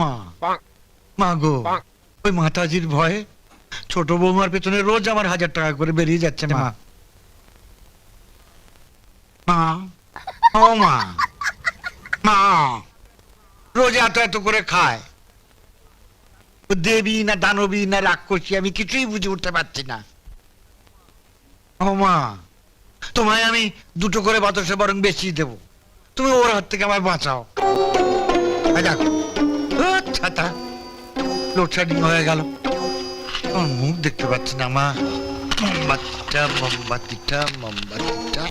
মা, মা গো, ওই মাতাজির ভয়ে ছোট বৌমার পেছনে রোজ আমার 1000 টাকা করে বেরিয়ে যাচ্ছে মা। মা, ও মা, মা, রোজ এত এত করে খায়। ও দেবী না দানবী না রাক্ষসী আমি কিছুই বুঝে উঠতে পারছি না। ও মা, তোমায় আমি 2টো করে বাতাসে বরং বেশি দেবো, তুমি ওর হাত থেকে আমায় বাঁচাও। দেখো ছাতা লোডশেডিং হয়ে গেল, আমার মুখ দেখতে পাচ্ছি না মা। মোমবাতিটা মোমবাতিটা মোমবাতিটা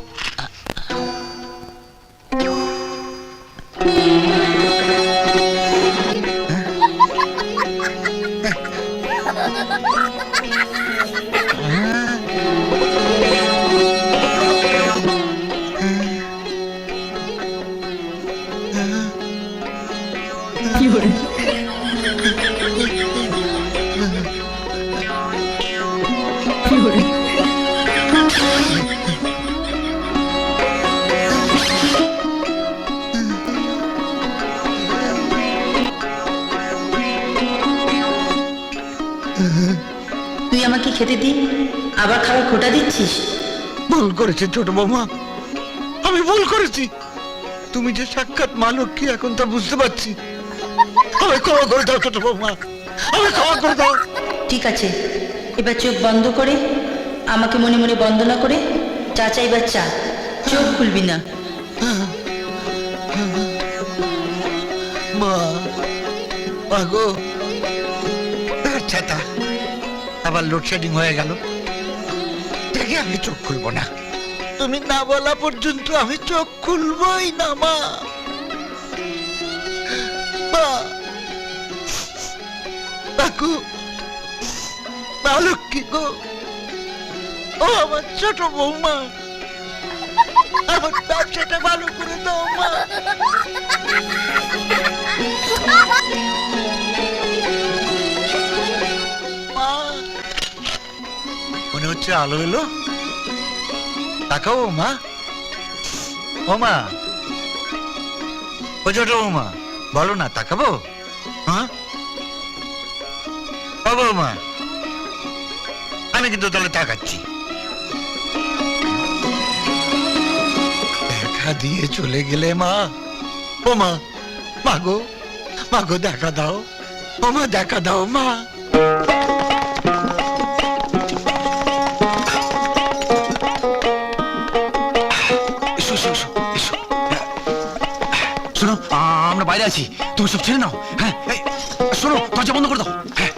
তুই আমাকে খেতে দি, আবার খাবার খোটা দিচ্ছিস। ভুল করেছে ছোট বৌমা, আমি ভুল করেছি। তুমি যে সাক্ষাৎ মা লক্ষ্মী এখন তা বুঝতে পারছি। আমি ক্ষমা করে দাও ছোট বৌমা, আমি ক্ষমা করে দাও। ঠিক আছে, এবার চোখ বন্ধ করে আমাকে মনে মনে বন্দনা করে চা চাইবার চা, চোখ খুলবি না। মা, মা গো, ছাতা আবার লোডশেডিং হয়ে গেল, দেখে আমি চোখ খুলবো না। তুমি না বলা পর্যন্ত আমি চোখ খুলবই না মা। কাকু, মা লক্ষ্মী গো, ও আমার ছোট বৌমা, আমার ব্যবসাটা ভালো করে দাও মা। মনে হচ্ছে আলো এলো, তাকাও মা। ও মা, ও ছোট বৌমা, বলো না তাকাবো? হ্যাঁ ও বৌমা, আমি কিন্তু তাহলে তাকাচ্ছি। দেখা দিয়ে চলে গেলে মা। ও মা, মা গো, মা গো দেখা দাও, ও মা দেখা দাও মা। শোনো, আমরা বাইরে আছি, তুমি সব ছেড়ে নাও। হ্যাঁ, শোনো, দরজা বন্ধ করে দাও। হ্যাঁ।